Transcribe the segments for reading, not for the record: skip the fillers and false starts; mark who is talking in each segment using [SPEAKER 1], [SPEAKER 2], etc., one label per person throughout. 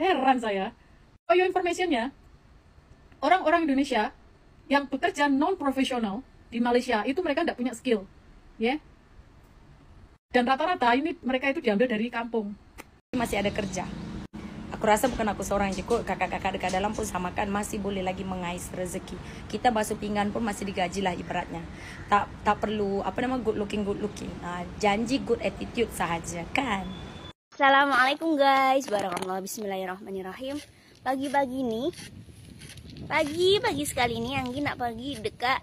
[SPEAKER 1] Heran saya. For your information-nya, orang-orang Indonesia yang bekerja non-profesional di Malaysia itu mereka tidak punya skill, ya. Dan rata-rata ini mereka itu diambil dari kampung.
[SPEAKER 2] Masih ada kerja. Aku rasa bukan aku seorang aja kok, kakak-kakak dekat dalam pun sama kan masih boleh lagi mengais rezeki. Kita basuh pinggan pun masih digaji lah ibaratnya. Tak perlu good looking. Janji good attitude sahaja kan.
[SPEAKER 3] Assalamualaikum guys, warahmatullahi bismillahirrahmanirrahim. Pagi-pagi sekali ini Anggi nak pergi dekat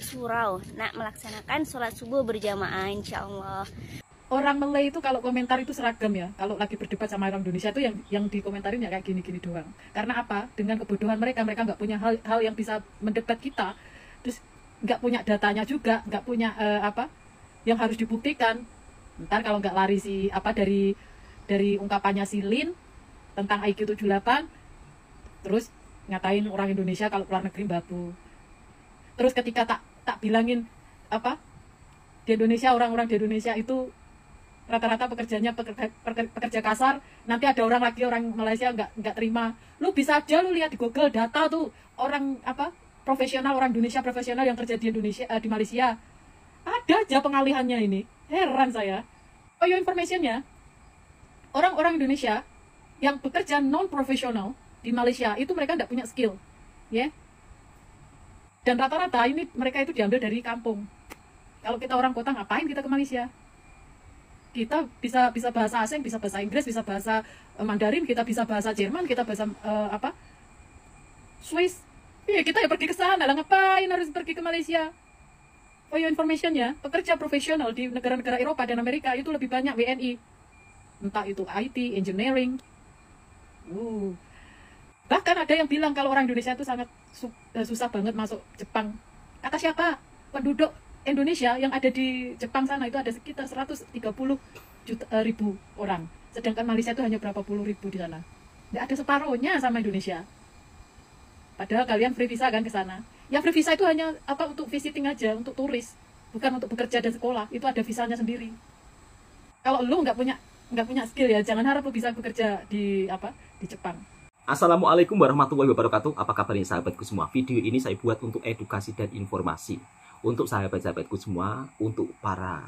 [SPEAKER 3] surau, nak melaksanakan sholat subuh berjamaah insyaallah.
[SPEAKER 1] Orang Malay itu kalau komentar itu seragam ya. Kalau lagi berdebat sama orang Indonesia itu yang dikomentarin ya kayak gini-gini doang. Karena apa? Dengan kebodohan mereka nggak punya hal yang bisa mendebat kita. Terus nggak punya datanya juga, nggak punya yang harus dibuktikan. Ntar kalau nggak lari dari ungkapannya si Lin tentang IQ 78, terus ngatain orang Indonesia kalau keluar negeri babu. Terus ketika tak bilangin di Indonesia, orang-orang di Indonesia itu rata-rata pekerja kasar, nanti ada orang Malaysia nggak terima. Lu bisa aja lu lihat di Google data tuh orang profesional, orang Indonesia profesional yang kerja di Indonesia, di Malaysia, ada aja pengalihannya ini. Heran saya. For your information-nya, orang-orang Indonesia yang bekerja non profesional di Malaysia itu mereka tidak punya skill, ya. Dan rata-rata ini mereka itu diambil dari kampung. Kalau kita orang kota ngapain kita ke Malaysia? Kita bisa bahasa asing, bisa bahasa Inggris, bisa bahasa Mandarin, kita bisa bahasa Jerman, kita bahasa Swiss. Iya, kita ya pergi ke sana lah, ngapain harus pergi ke Malaysia? For your information ya, pekerja profesional di negara-negara Eropa dan Amerika itu lebih banyak WNI. Entah itu IT, engineering. Bahkan ada yang bilang kalau orang Indonesia itu sangat susah banget masuk Jepang. Kata siapa? Penduduk Indonesia yang ada di Jepang sana itu ada sekitar 130.000 orang. Sedangkan Malaysia itu hanya berapa puluh ribu di sana. Nggak ada separuhnya sama Indonesia. Padahal kalian free visa kan ke sana. Ya free visa itu hanya untuk visiting aja, untuk turis, bukan untuk bekerja dan sekolah. Itu ada visanya sendiri. Kalau lu nggak punya skill ya, jangan harap lu bisa bekerja di Jepang.
[SPEAKER 4] Assalamualaikum warahmatullahi wabarakatuh. Apa kabarnya sahabatku semua? Video ini saya buat untuk edukasi dan informasi. Untuk sahabat-sahabatku semua, untuk para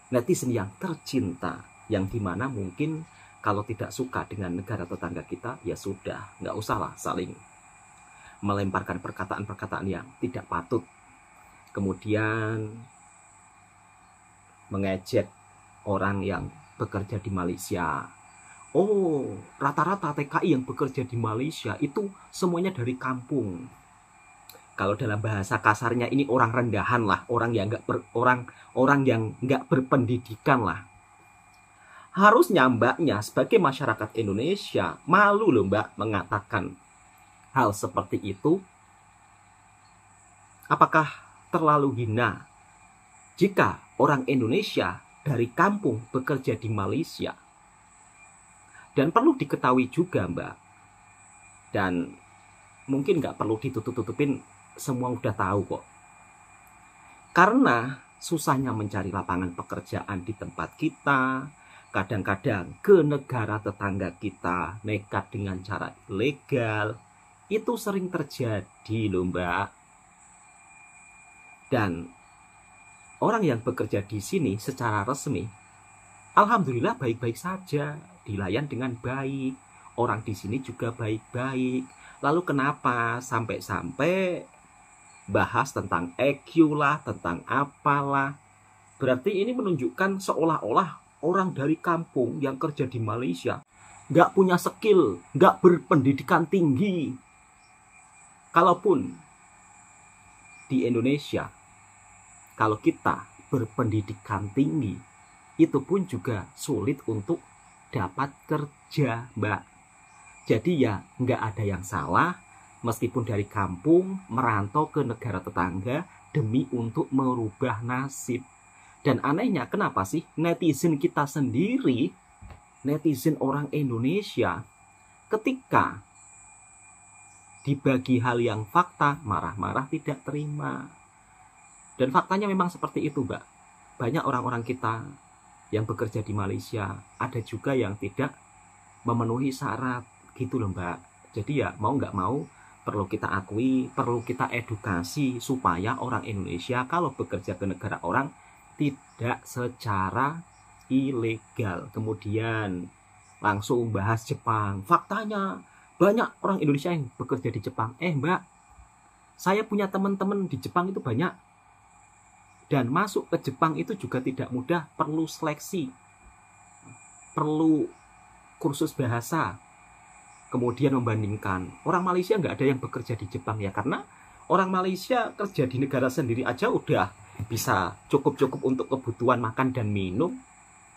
[SPEAKER 4] netizen yang tercinta, yang dimana mungkin kalau tidak suka dengan negara tetangga kita, ya sudah, nggak usahlah saling melemparkan perkataan-perkataan yang tidak patut. Kemudian mengejek orang yang bekerja di Malaysia. Oh, rata-rata TKI yang bekerja di Malaysia itu semuanya dari kampung. Kalau dalam bahasa kasarnya ini orang rendahan lah, orang yang nggak berpendidikan lah. Harusnya mbaknya sebagai masyarakat Indonesia malu loh mbak mengatakan hal seperti itu. Apakah terlalu hina jika orang Indonesia dari kampung bekerja di Malaysia? Dan perlu diketahui juga mbak, dan mungkin nggak perlu ditutup-tutupin, semua udah tahu kok. Karena susahnya mencari lapangan pekerjaan di tempat kita, kadang-kadang ke negara tetangga kita nekat dengan cara ilegal, itu sering terjadi loh mbak. Dan orang yang bekerja di sini secara resmi, alhamdulillah baik-baik saja, dilayan dengan baik. Orang di sini juga baik-baik. Lalu kenapa sampai bahas tentang EQ lah, tentang apalah? Berarti ini menunjukkan seolah-olah orang dari kampung yang kerja di Malaysia nggak punya skill, nggak berpendidikan tinggi. Kalaupun di Indonesia, kalau kita berpendidikan tinggi, itu pun juga sulit untuk dapat kerja mbak. Jadi ya nggak ada yang salah meskipun dari kampung merantau ke negara tetangga demi untuk merubah nasib. Dan anehnya kenapa sih netizen kita sendiri, netizen orang Indonesia, ketika dibagi hal yang fakta, marah-marah tidak terima. Dan faktanya memang seperti itu mbak. Banyak orang-orang kita yang bekerja di Malaysia, ada juga yang tidak memenuhi syarat. gitu loh Mbak. Jadi ya mau nggak mau perlu kita akui, perlu kita edukasi supaya orang Indonesia kalau bekerja ke negara orang tidak secara ilegal. Kemudian langsung bahas Jepang. Faktanya banyak orang Indonesia yang bekerja di Jepang. Mbak, saya punya teman-teman di Jepang itu banyak. Dan masuk ke Jepang itu juga tidak mudah, perlu seleksi, perlu kursus bahasa. Kemudian membandingkan, orang Malaysia nggak ada yang bekerja di Jepang ya, karena orang Malaysia kerja di negara sendiri aja udah bisa cukup-cukup untuk kebutuhan makan dan minum.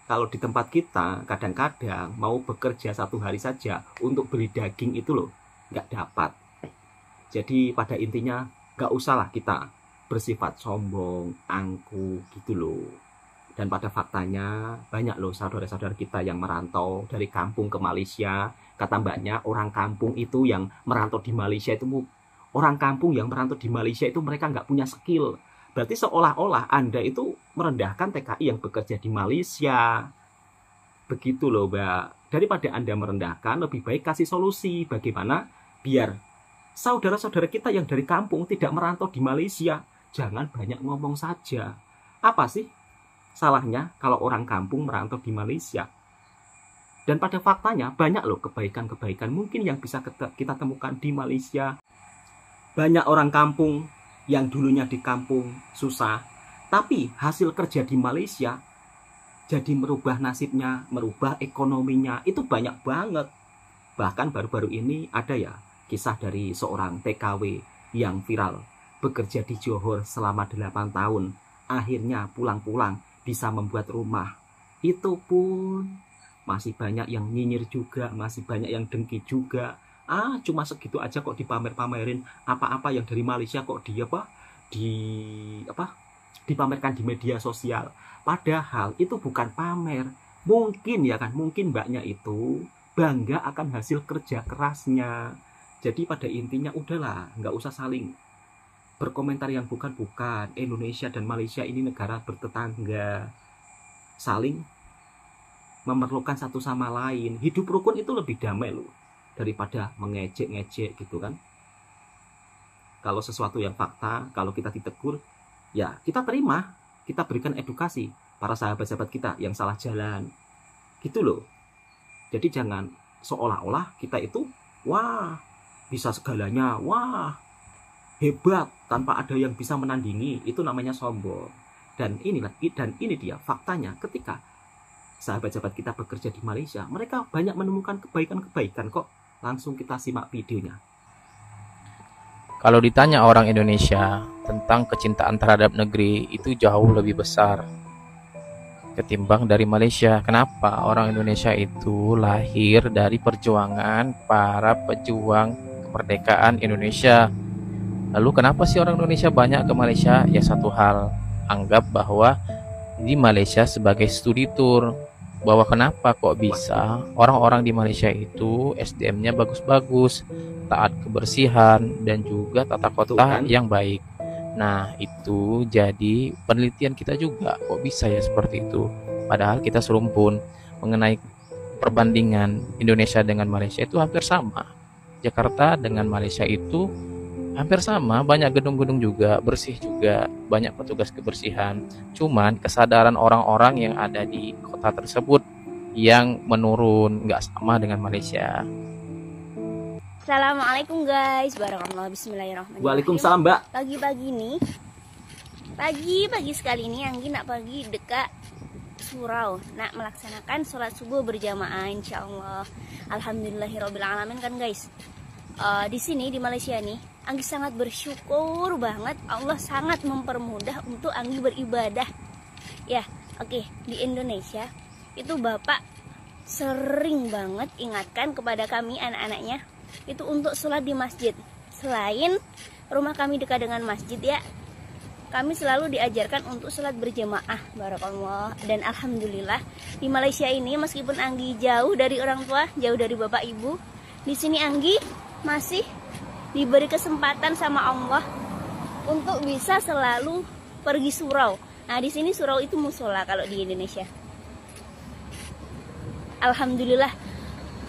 [SPEAKER 4] Kalau di tempat kita kadang-kadang mau bekerja 1 hari saja untuk beli daging itu loh nggak dapat. Jadi pada intinya nggak usahlah kita bersifat sombong, angkuh gitu loh. Dan pada faktanya banyak loh saudara-saudara kita yang merantau dari kampung ke Malaysia. Kata mbaknya, orang kampung itu yang merantau di Malaysia itu, orang kampung yang merantau di Malaysia itu mereka nggak punya skill. Berarti seolah-olah Anda itu merendahkan TKI yang bekerja di Malaysia. Begitu loh Mbak. Daripada Anda merendahkan, lebih baik kasih solusi bagaimana biar saudara-saudara kita yang dari kampung tidak merantau di Malaysia. Jangan banyak ngomong saja. Apa sih salahnya kalau orang kampung merantau di Malaysia? Dan pada faktanya banyak loh kebaikan-kebaikan mungkin yang bisa kita temukan di Malaysia. Banyak orang kampung yang dulunya di kampung susah, tapi hasil kerja di Malaysia jadi merubah nasibnya, merubah ekonominya. Itu banyak banget. Bahkan baru-baru ini ada ya kisah dari seorang TKW yang viral. Bekerja di Johor selama 8 tahun. Akhirnya pulang-pulang bisa membuat rumah. Itu pun masih banyak yang nyinyir juga, masih banyak yang dengki juga. Cuma segitu aja kok dipamer-pamerin. Apa-apa yang dari Malaysia kok dipamerkan di media sosial. Padahal itu bukan pamer. Mungkin ya kan, mungkin mbaknya itu bangga akan hasil kerja kerasnya. Jadi pada intinya udahlah, nggak usah saling berkomentar yang bukan-bukan. Indonesia dan Malaysia ini negara bertetangga. Saling memerlukan satu sama lain. Hidup rukun itu lebih damai loh daripada mengejek-ngejek gitu kan. Kalau sesuatu yang fakta, kalau kita ditegur, ya kita terima, kita berikan edukasi para sahabat-sahabat kita yang salah jalan. Gitu loh. Jadi jangan seolah-olah kita itu wah, bisa segalanya, wah, hebat tanpa ada yang bisa menandingi. Itu namanya sombong. Dan ini dia faktanya ketika sahabat-sahabat kita bekerja di Malaysia, mereka banyak menemukan kebaikan-kebaikan kok. Langsung kita simak videonya.
[SPEAKER 5] Kalau ditanya orang Indonesia tentang kecintaan terhadap negeri, itu jauh lebih besar ketimbang dari Malaysia. Kenapa? Orang Indonesia itu lahir dari perjuangan para pejuang kemerdekaan Indonesia. Lalu kenapa sih orang Indonesia banyak ke Malaysia? Ya satu hal, anggap bahwa di Malaysia sebagai studi tour, bahwa kenapa kok bisa orang-orang di Malaysia itu SDM-nya bagus-bagus, taat kebersihan, dan juga tata kota yang baik. Nah itu jadi penelitian kita juga, kok bisa ya seperti itu. Padahal kita serumpun mengenai perbandingan Indonesia dengan Malaysia itu hampir sama. Jakarta dengan Malaysia itu hampir sama, banyak gedung-gedung juga, bersih juga, banyak petugas kebersihan. Cuman kesadaran orang-orang yang ada di kota tersebut yang menurun, nggak sama dengan Malaysia.
[SPEAKER 3] Assalamualaikum guys, barakallah, bismillahirrahmanirrahim.
[SPEAKER 4] Waalaikumsalam Mbak.
[SPEAKER 3] Pagi-pagi nih, pagi sekali ini Anggi nak pergi dekat surau, nak melaksanakan sholat subuh berjamaah insyaallah. Alhamdulillahirobbilalamin kan guys. Di sini di Malaysia nih, Anggi sangat bersyukur banget. Allah sangat mempermudah untuk Anggi beribadah. Ya, oke. Di Indonesia itu Bapak sering banget ingatkan kepada kami anak-anaknya itu untuk sholat di masjid. Selain rumah kami dekat dengan masjid ya, kami selalu diajarkan untuk sholat berjamaah. Barakallah. Dan alhamdulillah di Malaysia ini meskipun Anggi jauh dari orang tua, jauh dari bapak ibu, di sini Anggi masih diberi kesempatan sama Allah untuk bisa selalu pergi surau. Nah di sini surau itu musola kalau di Indonesia. Alhamdulillah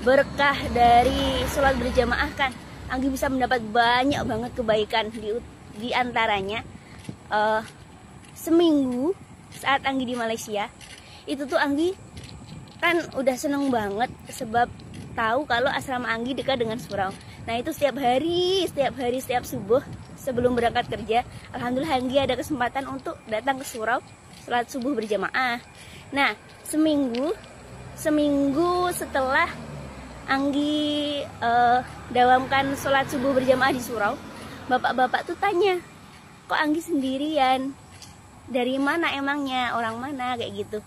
[SPEAKER 3] berkah dari sholat berjamaah kan, Anggi bisa mendapat banyak banget kebaikan. Di antaranya seminggu saat Anggi di Malaysia itu tuh Anggi kan udah seneng banget sebab tahu kalau asrama Anggi dekat dengan surau. Nah itu setiap hari setiap subuh sebelum berangkat kerja, alhamdulillah Anggi ada kesempatan untuk datang ke surau sholat subuh berjamaah. Nah seminggu setelah Anggi dawamkan sholat subuh berjamaah di surau, bapak-bapak tuh tanya, kok Anggi sendirian? Dari mana emangnya? Orang mana? Kayak gitu.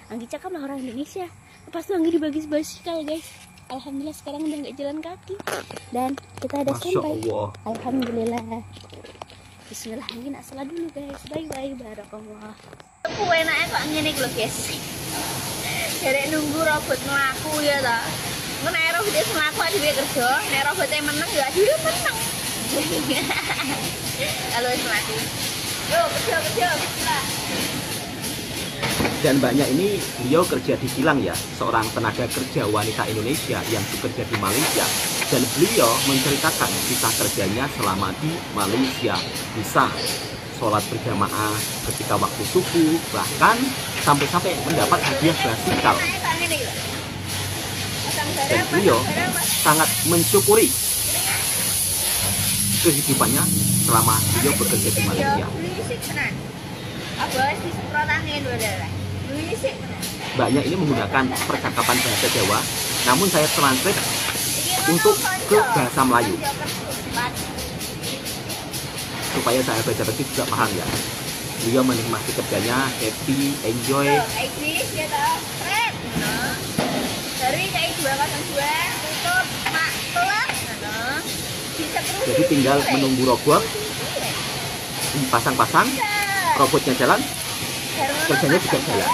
[SPEAKER 3] Anggi cakap lah orang Indonesia. Lepas itu Anggi dibagi basikal guys. Alhamdulillah sekarang udah nggak jalan kaki dan kita ada
[SPEAKER 4] Masya
[SPEAKER 3] sampai.
[SPEAKER 4] Allah.
[SPEAKER 3] Alhamdulillah. Bismillah, Anggi nak salat dulu guys. Bye bye, barakallah. Aku enaknya kok ngene iki lho guys. Derek nunggu robot mlaku ya ta. Mun nek robot wis mlaku dhewe kerja, nek robot meneng ya dhewe meneng. Kalau wis mlaku. Yo kerja. Bismillah.
[SPEAKER 4] Dan banyak ini beliau kerja di kilang ya, seorang tenaga kerja wanita Indonesia yang bekerja di Malaysia. Dan beliau menceritakan kisah kerjanya selama di Malaysia. Bisa sholat berjamaah ketika waktu subuh, bahkan sampai mendapat hadiah basikal. Dan beliau sangat mensyukuri kehidupannya selama beliau bekerja di Malaysia. Banyak ini menggunakan percakapan bahasa Jawa, namun saya translate untuk ke bahasa Melayu supaya saya baca tadi juga paham ya. Beliau menikmati kerjanya, happy, enjoy. Jadi tinggal menunggu robot dipasang-pasang, robotnya jalan, kerjanya juga jalan.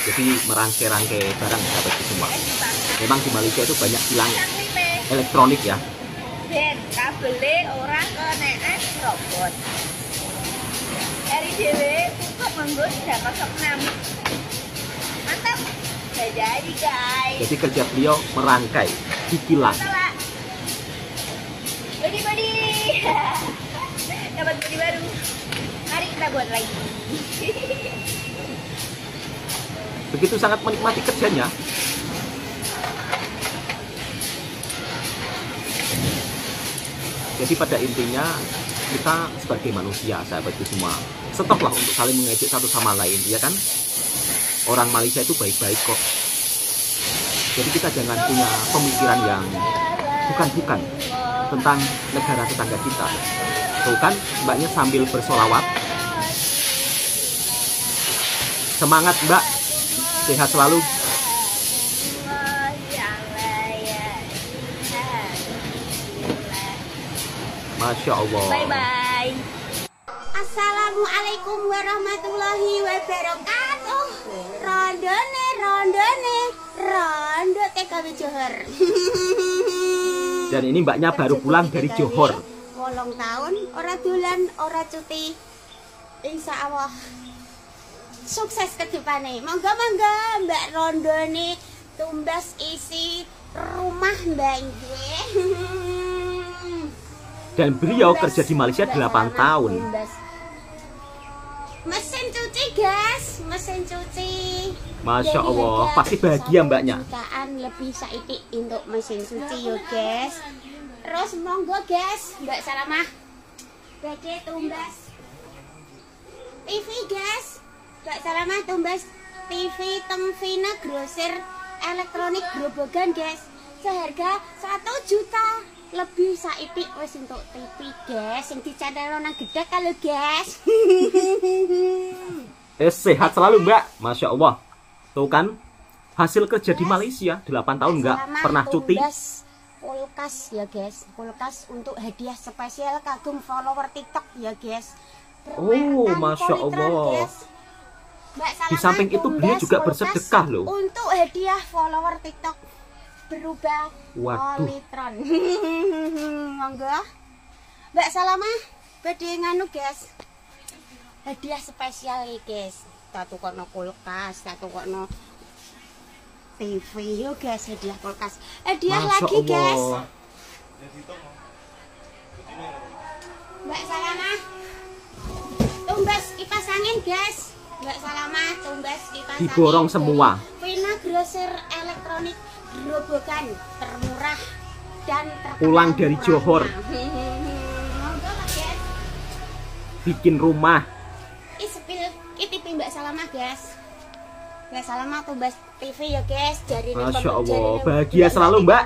[SPEAKER 4] Jadi merangkai-rangkai barang sahabat semua. Memang di Malaysia itu banyak kilang elektronik ya.
[SPEAKER 3] Dan kabelnya orang kenaan robot. RIDW cukup menggus 306. Mantap. Udah jadi guys.
[SPEAKER 4] Jadi kerja beliau merangkai di kilang.
[SPEAKER 3] Body. Dapat body baru. Mari kita buat lagi.
[SPEAKER 4] Begitu sangat menikmati kerjanya. Jadi pada intinya kita sebagai manusia, sahabatku semua, stoplah untuk saling mengejek satu sama lain, ya kan? Orang Malaysia itu baik-baik kok. Jadi kita jangan punya pemikiran yang bukan-bukan tentang negara tetangga kita. Tuh kan, mbaknya sambil bersolawat. Semangat mbak, sehat selalu. Masya Allah.
[SPEAKER 3] Bye-bye.
[SPEAKER 6] Assalamualaikum warahmatullahi wabarakatuh. Rondo TKW Johor.
[SPEAKER 4] Dan ini mbaknya baru pulang dari Johor.
[SPEAKER 6] 8 tahun, ora dolan, ora cuti. Insya Allah sukses ke depannya. Monggo Mbak Rondone tumbas isi rumah Mbak gue.
[SPEAKER 4] Dan beliau kerja di Malaysia 8 tahun.
[SPEAKER 6] Mesin cuci guys, mesin cuci.
[SPEAKER 4] Masya Allah, pasti bahagia mbaknya.
[SPEAKER 6] Jutaan lebih saiki untuk mesin cuci yo guys. Terus monggo guys, Mbak Salamah badhe tumbas TV guys. Mbak Salamah tumbas TV teng Vina Grosir elektronik grobogan guys. Seharga 1 juta lebih saiki wis untuk TV guys yang dicandelo nang gedhe kalau guys.
[SPEAKER 4] Sehat selalu mbak, Masya Allah. Tuh kan, hasil kerja di Malaysia 8 tahun nggak pernah cuti.
[SPEAKER 6] Kulkas ya guys, kulkas untuk hadiah spesial kagum follower TikTok ya guys.
[SPEAKER 4] Oh, Masya Allah. Di samping itu beliau juga bersedekah loh.
[SPEAKER 6] Untuk hadiah follower TikTok berubah Polytron. Monggo Mbak Salamah badhe nganu guys. hadiah spesial nih guys. Tak tukokno kulkas, tak tukokno TV yo guys, hadiah kulkas. Hadiah
[SPEAKER 4] Masya
[SPEAKER 6] lagi guys.
[SPEAKER 4] Allah.
[SPEAKER 6] Mbak Salamah. Tumbas kipas angin guys. Mbak Salamah, tumbas kipas angin.
[SPEAKER 4] Diborong semua.
[SPEAKER 6] Vina Grosir elektronik gerobokan termurah dan terkenal
[SPEAKER 4] Pulang dari
[SPEAKER 6] murahnya.
[SPEAKER 4] Johor.
[SPEAKER 6] Monggo lah guys.
[SPEAKER 4] Bikin rumah.
[SPEAKER 6] Sepil TV Mbak Salamah guys. Mbak Salamah tumbas TV ya guys. Jadi
[SPEAKER 4] Masya Allah, bahagia selalu Mbak.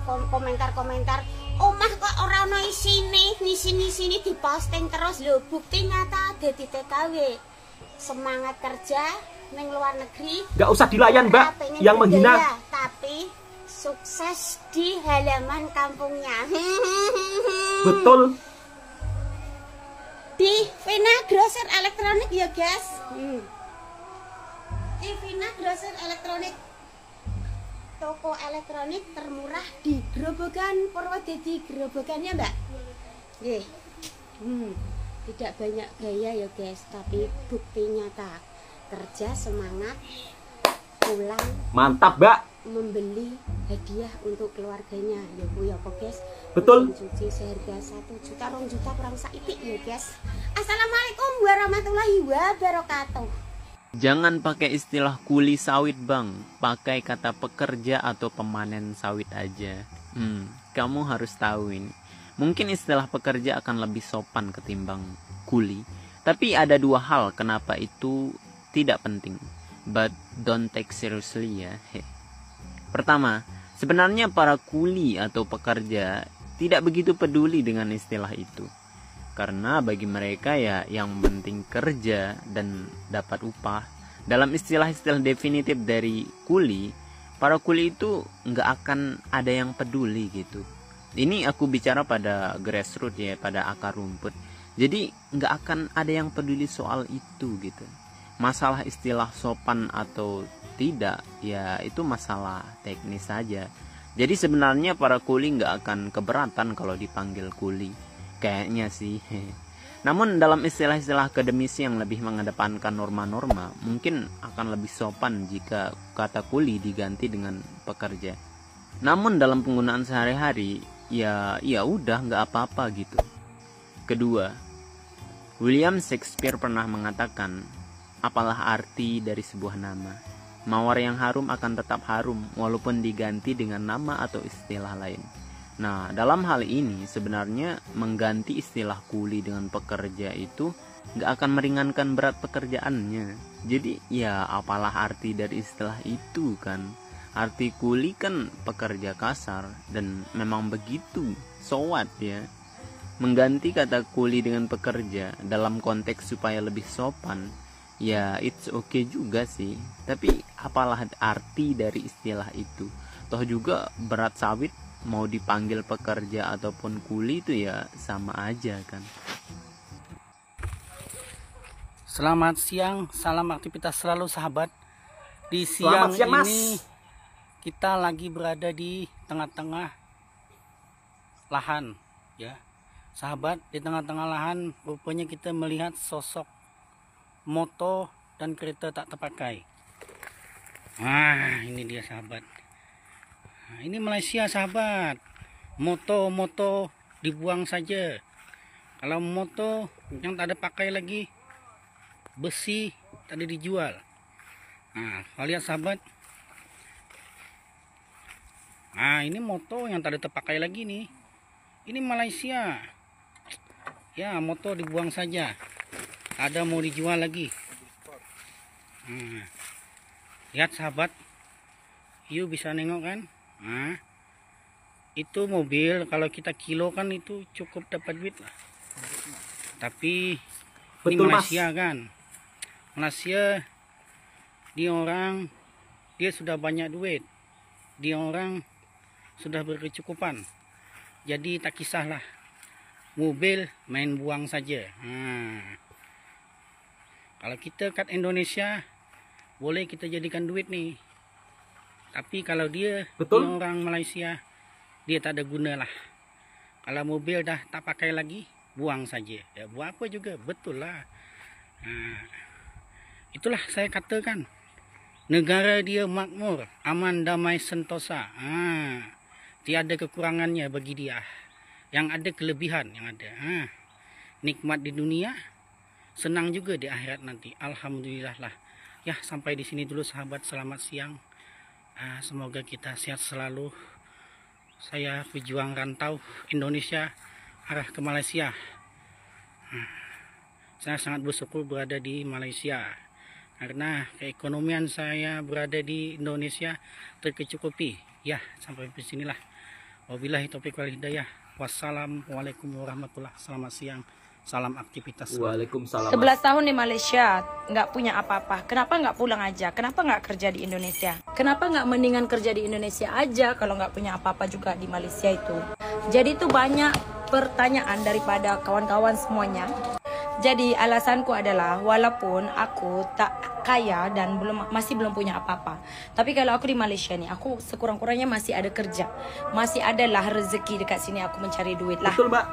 [SPEAKER 6] Komentar-komentar. Omah kok ora ono isine, ngisi-ngisini diposting terus lho. Bukti nyata dadi TKW. Semangat kerja ning luar negeri.
[SPEAKER 4] Nggak usah dilayan Mbak,
[SPEAKER 6] Pengen
[SPEAKER 4] yang
[SPEAKER 6] bergaya,
[SPEAKER 4] menghina.
[SPEAKER 6] tapi sukses di halaman kampungnya.
[SPEAKER 4] Betul.
[SPEAKER 6] Di Vina Grosir elektronik ya guys. Di Vina Grosir elektronik, toko elektronik termurah di Grobogan Purwodadi. Grobogannya Mbak. Nggih. Tidak banyak gaya ya guys, tapi bukti nyata. Kerja semangat, pulang
[SPEAKER 4] Mantap Mbak.
[SPEAKER 6] membeli hadiah untuk keluarganya. Ya Bu ya kok guys.
[SPEAKER 4] Betul.
[SPEAKER 6] Mesin cuci seharga 1 juta, 2 juta kurang saitik ya guys. Assalamualaikum warahmatullahi wabarakatuh.
[SPEAKER 7] Jangan pakai istilah kuli sawit bang, pakai kata pekerja atau pemanen sawit aja. Kamu harus tahu ini. Mungkin istilah pekerja akan lebih sopan ketimbang kuli. Tapi ada dua hal kenapa itu tidak penting. But don't take seriously ya. Pertama, sebenarnya para kuli atau pekerja tidak begitu peduli dengan istilah itu. Karena bagi mereka ya yang penting kerja dan dapat upah. Dalam istilah-istilah definitif dari kuli, para kuli itu nggak akan ada yang peduli gitu. Ini aku bicara pada grassroots ya, pada akar rumput. Jadi nggak akan ada yang peduli soal itu gitu. Masalah istilah sopan atau tidak ya itu masalah teknis saja. Jadi sebenarnya para kuli nggak akan keberatan kalau dipanggil kuli. Kayaknya sih. Namun dalam istilah-istilah akademisi yang lebih mengedepankan norma-norma, mungkin akan lebih sopan jika kata kuli diganti dengan pekerja. Namun dalam penggunaan sehari-hari, ya udah nggak apa-apa gitu. Kedua, William Shakespeare pernah mengatakan, apalah arti dari sebuah nama? Mawar yang harum akan tetap harum walaupun diganti dengan nama atau istilah lain. Nah, dalam hal ini sebenarnya mengganti istilah kuli dengan pekerja itu nggak akan meringankan berat pekerjaannya. Jadi ya apalah arti dari istilah itu kan? Arti kuli kan pekerja kasar dan memang begitu. So what ya? Mengganti kata kuli dengan pekerja dalam konteks supaya lebih sopan, ya it's okay juga sih. Tapi apalah arti dari istilah itu? Toh juga berat sawit mau dipanggil pekerja ataupun kuli itu ya sama aja kan.
[SPEAKER 8] Selamat siang, salam aktivitas selalu sahabat. Di
[SPEAKER 4] Selamat
[SPEAKER 8] siang
[SPEAKER 4] siang, Mas.
[SPEAKER 8] ini kita lagi berada di tengah-tengah lahan ya. Sahabat, di tengah-tengah lahan rupanya kita melihat sosok moto dan kereta tak terpakai. Nah, ini dia sahabat. Nah, ini Malaysia sahabat. Moto dibuang saja. Kalau moto yang tak ada pakai lagi, besi tak ada dijual. Nah, kalian lihat sahabat. Nah, ini moto yang tak ada terpakai lagi nih. Ini Malaysia. Ya, moto dibuang saja. Ada mau dijual lagi. Nah, lihat sahabat. You bisa nengok kan? Nah, itu mobil kalau kita kilo kan itu cukup dapat duit lah. Tapi ini
[SPEAKER 4] Betul,
[SPEAKER 8] Malaysia kan. Malaysia dia sudah banyak duit. Dia orang sudah berkecukupan. Jadi tak kisahlah. Mobil main buang saja. Kalau kita kat Indonesia boleh kita jadikan duit nih. Tapi kalau dia orang Malaysia, dia tak ada guna lah. Kalau mobil dah tak pakai lagi, buang saja. Ya buat apa juga, betul lah. Nah, itulah saya katakan, negara dia makmur, aman, damai, sentosa. Tiada kekurangannya bagi dia. Yang ada kelebihan yang ada. Nikmat di dunia, senang juga di akhirat nanti. Alhamdulillah lah. Ya, sampai di sini dulu sahabat. Selamat siang. Semoga kita sehat selalu. Saya pejuang rantau Indonesia arah ke Malaysia. Saya sangat bersyukur berada di Malaysia karena keekonomian saya berada di Indonesia tercukupi. Ya, sampai di sinilah. Wabillahi taufiq wal hidayah. Wassalamualaikum warahmatullahi wabarakatuh. Selamat siang. Salam aktivitas.
[SPEAKER 4] Waalaikumsalam.
[SPEAKER 2] 11 tahun di Malaysia, nggak punya apa-apa. Kenapa nggak pulang aja? Kenapa nggak kerja di Indonesia? Kenapa nggak mendingan kerja di Indonesia aja kalau nggak punya apa-apa juga di Malaysia itu? Jadi itu banyak pertanyaan daripada kawan-kawan semuanya. Jadi alasanku adalah walaupun aku tak kaya dan masih belum punya apa-apa, tapi kalau aku di Malaysia nih, aku sekurang-kurangnya masih ada kerja, masih adalah rezeki dekat sini aku mencari duit lah.
[SPEAKER 4] Betul, Mbak.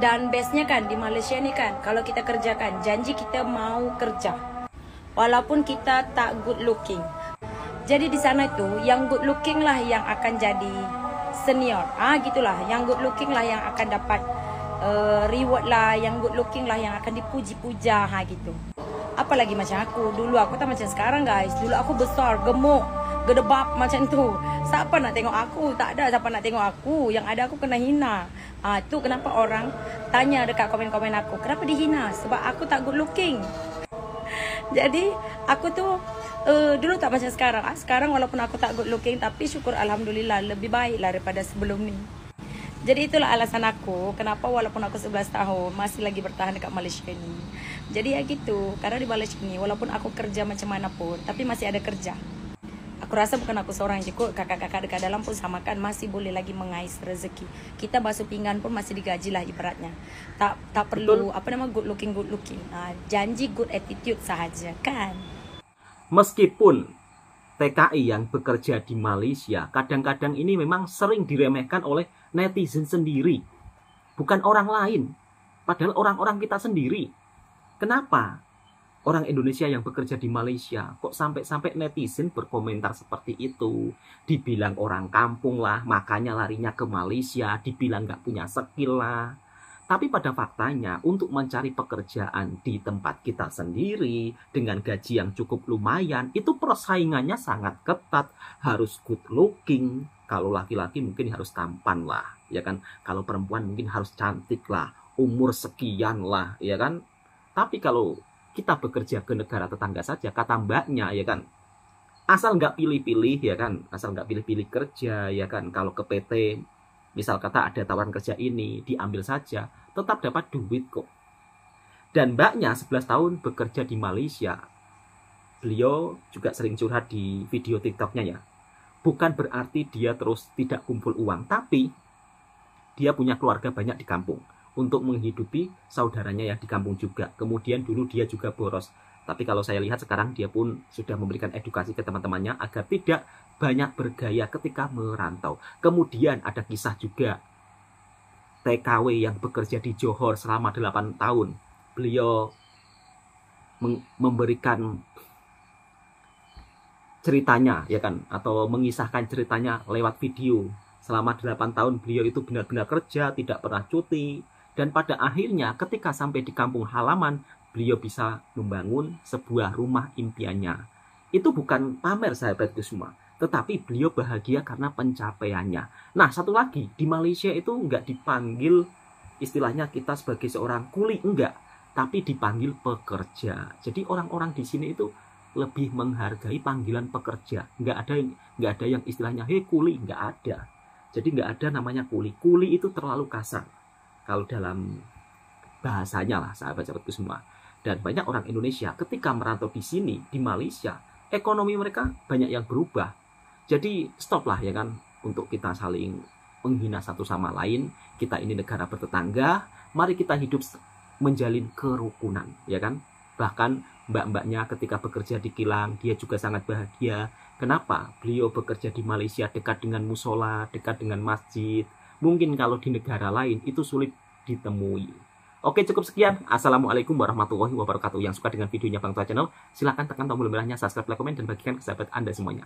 [SPEAKER 2] Dan bestnya kan di Malaysia nih kan, kalau kita kerjakan, janji kita mau kerja, walaupun kita tak good looking. Jadi di sana tuh yang good looking lah yang akan jadi senior, gitulah. Yang good looking lah yang akan dapat reward lah, yang good looking lah yang akan dipuji-puja, gitu. Apalagi macam aku, dulu aku tak macam sekarang guys. Dulu aku besar, gemuk, gedebak macam tu. Siapa nak tengok aku? Tak ada siapa nak tengok aku. Yang ada aku kena hina. Itu kenapa orang tanya dekat komen-komen aku, kenapa dihina? Sebab aku tak good looking. Jadi aku tuh dulu tak macam sekarang. Sekarang walaupun aku tak good looking, tapi syukur alhamdulillah lebih baik lah daripada sebelum ni. Jadi itulah alasan aku kenapa walaupun aku 11 tahun masih lagi bertahan dekat Malaysia ni. Jadi ya gitu, karena di Malaysia ni walaupun aku kerja macam mana pun, tapi masih ada kerja. Aku rasa bukan aku seorang je kot, kakak-kakak dekat dalam pun sama kan, masih boleh lagi mengais rezeki. Kita basuh pinggan pun masih digaji lah ibaratnya. Tak perlu good looking. Janji good attitude sahaja kan.
[SPEAKER 4] Meskipun TKI yang bekerja di Malaysia kadang-kadang ini memang sering diremehkan oleh netizen sendiri, bukan orang lain, padahal orang-orang kita sendiri. Kenapa orang Indonesia yang bekerja di Malaysia kok sampai netizen berkomentar seperti itu? Dibilang orang kampung lah, makanya larinya ke Malaysia, dibilang nggak punya skill lah. Tapi pada faktanya untuk mencari pekerjaan di tempat kita sendiri dengan gaji yang cukup lumayan, itu persaingannya sangat ketat. Harus good looking, kalau laki-laki mungkin harus tampan lah, ya kan? Kalau perempuan mungkin harus cantik lah, umur sekian lah, ya kan? Tapi kalau kita bekerja ke negara tetangga saja, kata mbaknya, ya kan, asal nggak pilih-pilih, ya kan, asal nggak pilih-pilih kerja, ya kan, kalau ke PT, misal kata ada tawaran kerja ini, diambil saja, tetap dapat duit kok. Dan mbaknya 11 tahun bekerja di Malaysia, beliau juga sering curhat di video TikToknya ya. Bukan berarti dia terus tidak kumpul uang, tapi dia punya keluarga banyak di kampung untuk menghidupi saudaranya yang di kampung juga. Kemudian dulu dia juga boros. Tapi kalau saya lihat sekarang dia pun sudah memberikan edukasi ke teman-temannya agar tidak banyak bergaya ketika merantau. Kemudian ada kisah juga TKW yang bekerja di Johor selama 8 tahun. Beliau memberikan ceritanya, ya kan, atau mengisahkan ceritanya lewat video. Selama 8 tahun beliau itu benar-benar kerja, tidak pernah cuti. Dan pada akhirnya ketika sampai di kampung halaman, beliau bisa membangun sebuah rumah impiannya. Itu bukan pamer sahabatku semua, tetapi beliau bahagia karena pencapaiannya. Nah, satu lagi, di Malaysia itu enggak dipanggil istilahnya kita sebagai seorang kuli, enggak, tapi dipanggil pekerja. Jadi orang-orang di sini itu lebih menghargai panggilan pekerja. Enggak ada yang istilahnya hei kuli, enggak ada. Jadi enggak ada namanya kuli. Kuli itu terlalu kasar kalau dalam bahasanya lah sahabat-sahabatku semua. Dan banyak orang Indonesia ketika merantau di sini, di Malaysia, ekonomi mereka banyak yang berubah. Jadi stop lah, ya kan, untuk kita saling menghina satu sama lain. Kita ini negara bertetangga, mari kita hidup menjalin kerukunan, ya kan. Bahkan mbak-mbaknya ketika bekerja di kilang, dia juga sangat bahagia. Kenapa? Beliau bekerja di Malaysia dekat dengan musola, dekat dengan masjid. Mungkin kalau di negara lain itu sulit ditemui. Oke, cukup sekian. Assalamualaikum warahmatullahi wabarakatuh. Yang suka dengan videonya Bang Tua Channel, silahkan tekan tombol merahnya, subscribe, like, komen, dan bagikan ke sahabat Anda semuanya.